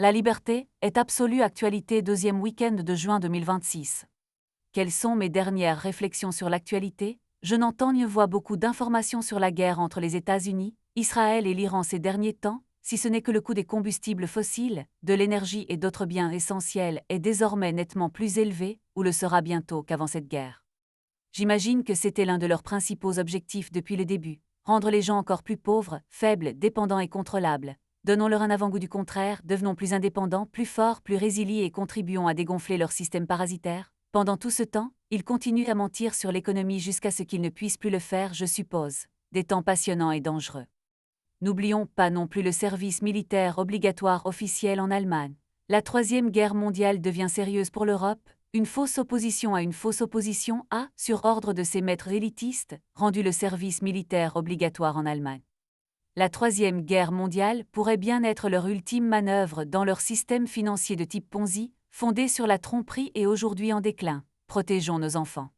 La liberté est absolue actualité deuxième week-end de juin 2026. Quelles sont mes dernières réflexions sur l'actualité? Je n'entends ni vois beaucoup d'informations sur la guerre entre les États-Unis, Israël et l'Iran ces derniers temps, si ce n'est que le coût des combustibles fossiles, de l'énergie et d'autres biens essentiels est désormais nettement plus élevé, ou le sera bientôt qu'avant cette guerre. J'imagine que c'était l'un de leurs principaux objectifs depuis le début, rendre les gens encore plus pauvres, faibles, dépendants et contrôlables. Donnons-leur un avant-goût du contraire, devenons plus indépendants, plus forts, plus résilients et contribuons à dégonfler leur système parasitaire. Pendant tout ce temps, ils continuent à mentir sur l'économie jusqu'à ce qu'ils ne puissent plus le faire, je suppose. Des temps passionnants et dangereux. N'oublions pas non plus le service militaire obligatoire officiel en Allemagne. La Troisième Guerre mondiale devient sérieuse pour l'Europe. Une fausse opposition à une fausse opposition a, sur ordre de ses maîtres élitistes, rendu le service militaire obligatoire en Allemagne. La Troisième Guerre mondiale pourrait bien être leur ultime manœuvre dans leur système financier de type Ponzi, fondé sur la tromperie et aujourd'hui en déclin. Protégeons nos enfants.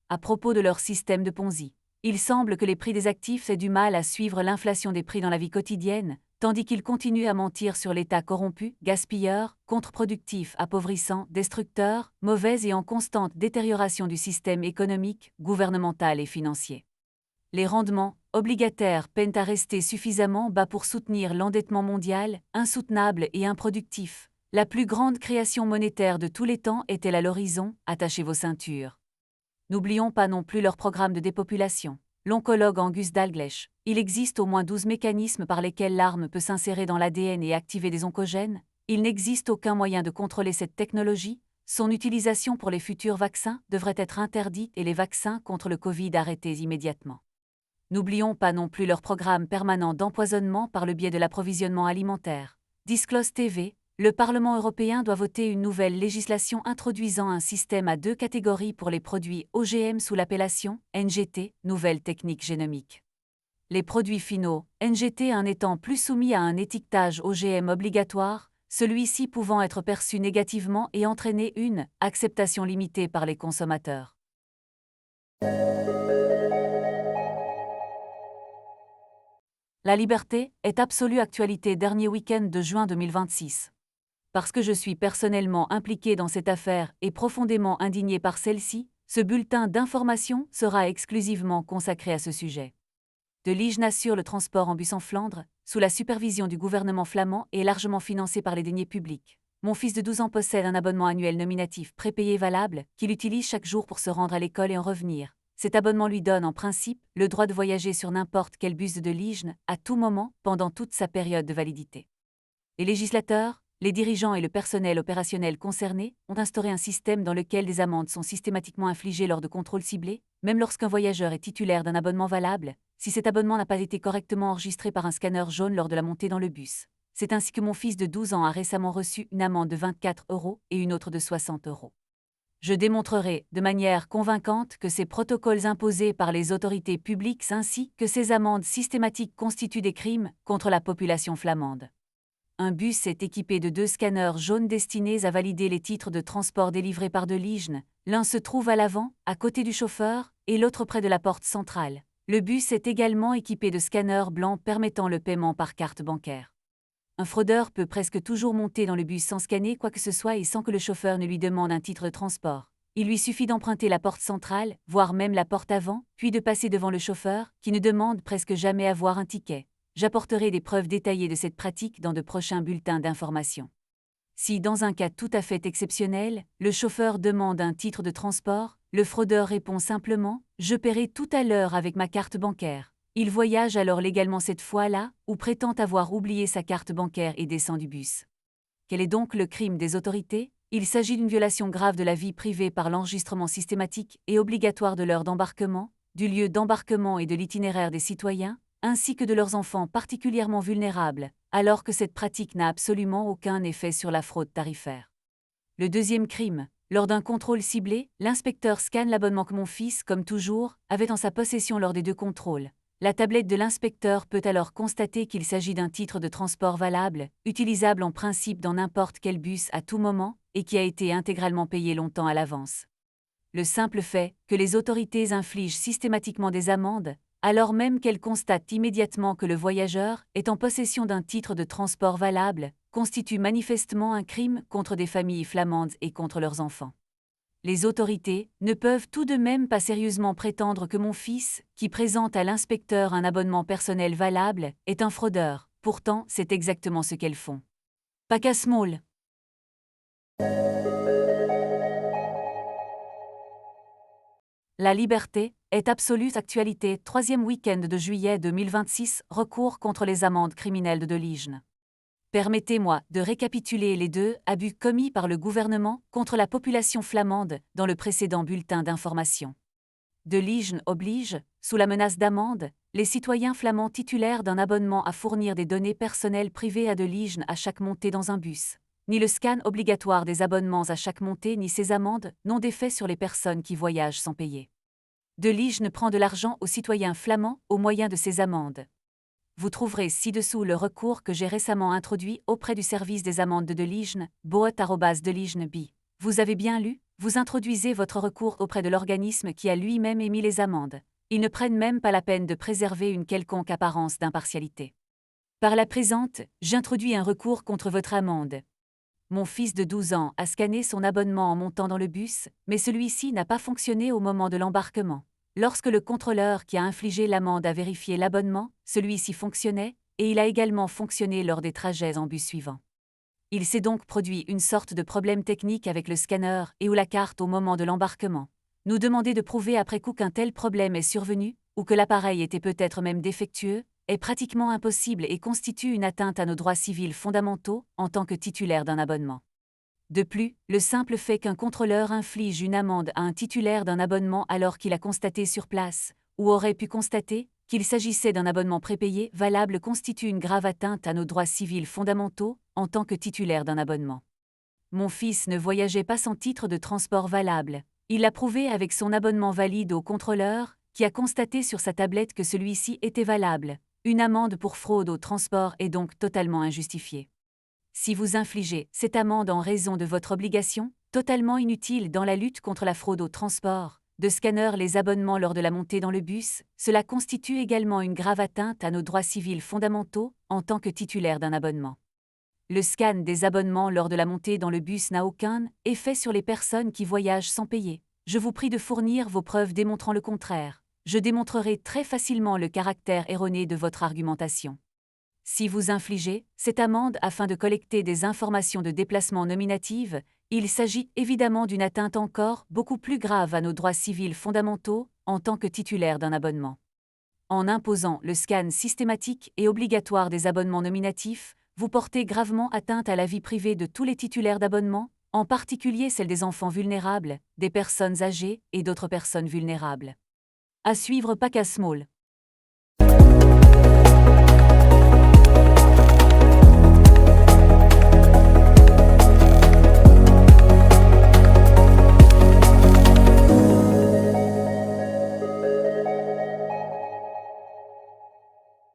À propos de leur système de Ponzi, il semble que les prix des actifs aient du mal à suivre l'inflation des prix dans la vie quotidienne, tandis qu'ils continuent à mentir sur l'État corrompu, gaspilleur, contre-productif, appauvrissant, destructeur, mauvais et en constante détérioration du système économique, gouvernemental et financier. Les rendements obligataires peinent à rester suffisamment bas pour soutenir l'endettement mondial, insoutenable et improductif. La plus grande création monétaire de tous les temps est-elle à l'horizon? Attachez vos ceintures. N'oublions pas non plus leur programme de dépopulation. L'oncologue Angus Dalgleish, il existe au moins 12 mécanismes par lesquels l'arme peut s'insérer dans l'ADN et activer des oncogènes. Il n'existe aucun moyen de contrôler cette technologie. Son utilisation pour les futurs vaccins devrait être interdite et les vaccins contre le Covid arrêtés immédiatement. N'oublions pas non plus leur programme permanent d'empoisonnement par le biais de l'approvisionnement alimentaire. Disclose TV, le Parlement européen doit voter une nouvelle législation introduisant un système à 2 catégories pour les produits OGM sous l'appellation NGT, nouvelle technique génomique. Les produits finaux, NGT en étant plus soumis à un étiquetage OGM obligatoire, celui-ci pouvant être perçu négativement et entraîner une acceptation limitée par les consommateurs. La liberté est absolue actualité dernier week-end de juin 2026. Parce que je suis personnellement impliqué dans cette affaire et profondément indigné par celle-ci, ce bulletin d'information sera exclusivement consacré à ce sujet. De Liege assure le transport en bus en Flandre, sous la supervision du gouvernement flamand et largement financé par les deniers publics. Mon fils de 12 ans possède un abonnement annuel nominatif prépayé valable qu'il utilise chaque jour pour se rendre à l'école et en revenir. Cet abonnement lui donne en principe le droit de voyager sur n'importe quel bus de Liege à tout moment pendant toute sa période de validité. Les législateurs, les dirigeants et le personnel opérationnel concernés ont instauré un système dans lequel des amendes sont systématiquement infligées lors de contrôles ciblés, même lorsqu'un voyageur est titulaire d'un abonnement valable, si cet abonnement n'a pas été correctement enregistré par un scanner jaune lors de la montée dans le bus. C'est ainsi que mon fils de 12 ans a récemment reçu une amende de 24 € et une autre de 60 €. Je démontrerai, de manière convaincante, que ces protocoles imposés par les autorités publiques ainsi que ces amendes systématiques constituent des crimes contre la population flamande. Un bus est équipé de 2 scanners jaunes destinés à valider les titres de transport délivrés par De Liege. L'un se trouve à l'avant, à côté du chauffeur, et l'autre près de la porte centrale. Le bus est également équipé de scanners blancs permettant le paiement par carte bancaire. Un fraudeur peut presque toujours monter dans le bus sans scanner quoi que ce soit et sans que le chauffeur ne lui demande un titre de transport. Il lui suffit d'emprunter la porte centrale, voire même la porte avant, puis de passer devant le chauffeur, qui ne demande presque jamais à voir un ticket. J'apporterai des preuves détaillées de cette pratique dans de prochains bulletins d'information. Si, dans un cas tout à fait exceptionnel, le chauffeur demande un titre de transport, le fraudeur répond simplement « Je paierai tout à l'heure avec ma carte bancaire ». Il voyage alors légalement cette fois-là, ou prétend avoir oublié sa carte bancaire et descend du bus. Quel est donc le crime des autorités? Il s'agit d'une violation grave de la vie privée par l'enregistrement systématique et obligatoire de l'heure d'embarquement, du lieu d'embarquement et de l'itinéraire des citoyens, ainsi que de leurs enfants particulièrement vulnérables, alors que cette pratique n'a absolument aucun effet sur la fraude tarifaire. Le deuxième crime, lors d'un contrôle ciblé, l'inspecteur scanne l'abonnement que mon fils, comme toujours, avait en sa possession lors des 2 contrôles. La tablette de l'inspecteur peut alors constater qu'il s'agit d'un titre de transport valable, utilisable en principe dans n'importe quel bus à tout moment, et qui a été intégralement payé longtemps à l'avance. Le simple fait que les autorités infligent systématiquement des amendes, alors même qu'elles constatent immédiatement que le voyageur est en possession d'un titre de transport valable, constitue manifestement un crime contre des familles flamandes et contre leurs enfants. Les autorités ne peuvent tout de même pas sérieusement prétendre que mon fils, qui présente à l'inspecteur un abonnement personnel valable, est un fraudeur. Pourtant, c'est exactement ce qu'elles font. Paka Small. La liberté est absolue. Actualité. 3e week-end de juillet 2026. Recours contre les amendes criminelles de Deligne. Permettez-moi de récapituler les 2 abus commis par le gouvernement contre la population flamande dans le précédent bulletin d'information. Deligne oblige, sous la menace d'amende, les citoyens flamands titulaires d'un abonnement à fournir des données personnelles privées à Deligne à chaque montée dans un bus. Ni le scan obligatoire des abonnements à chaque montée ni ces amendes n'ont d'effet sur les personnes qui voyagent sans payer. Deligne prend de l'argent aux citoyens flamands au moyen de ces amendes. Vous trouverez ci-dessous le recours que j'ai récemment introduit auprès du service des amendes de Deligne, boat@deligne.be. Vous avez bien lu, vous introduisez votre recours auprès de l'organisme qui a lui-même émis les amendes. Ils ne prennent même pas la peine de préserver une quelconque apparence d'impartialité. Par la présente, j'introduis un recours contre votre amende. Mon fils de 12 ans a scanné son abonnement en montant dans le bus, mais celui-ci n'a pas fonctionné au moment de l'embarquement. Lorsque le contrôleur qui a infligé l'amende a vérifié l'abonnement, celui-ci fonctionnait, et il a également fonctionné lors des trajets en bus suivants. Il s'est donc produit une sorte de problème technique avec le scanner et ou la carte au moment de l'embarquement. Nous demander de prouver après coup qu'un tel problème est survenu, ou que l'appareil était peut-être même défectueux, est pratiquement impossible et constitue une atteinte à nos droits civils fondamentaux en tant que titulaire d'un abonnement. De plus, le simple fait qu'un contrôleur inflige une amende à un titulaire d'un abonnement alors qu'il a constaté sur place, ou aurait pu constater, qu'il s'agissait d'un abonnement prépayé valable constitue une grave atteinte à nos droits civils fondamentaux en tant que titulaire d'un abonnement. Mon fils ne voyageait pas sans titre de transport valable. Il l'a prouvé avec son abonnement valide au contrôleur, qui a constaté sur sa tablette que celui-ci était valable. Une amende pour fraude au transport est donc totalement injustifiée. Si vous infligez cette amende en raison de votre obligation, totalement inutile dans la lutte contre la fraude au transport, de scanner les abonnements lors de la montée dans le bus, cela constitue également une grave atteinte à nos droits civils fondamentaux en tant que titulaire d'un abonnement. Le scan des abonnements lors de la montée dans le bus n'a aucun effet sur les personnes qui voyagent sans payer. Je vous prie de fournir vos preuves démontrant le contraire. Je démontrerai très facilement le caractère erroné de votre argumentation. Si vous infligez cette amende afin de collecter des informations de déplacement nominatives, il s'agit évidemment d'une atteinte encore beaucoup plus grave à nos droits civils fondamentaux en tant que titulaire d'un abonnement. En imposant le scan systématique et obligatoire des abonnements nominatifs, vous portez gravement atteinte à la vie privée de tous les titulaires d'abonnements, en particulier celle des enfants vulnérables, des personnes âgées et d'autres personnes vulnérables. À suivre Paka Small.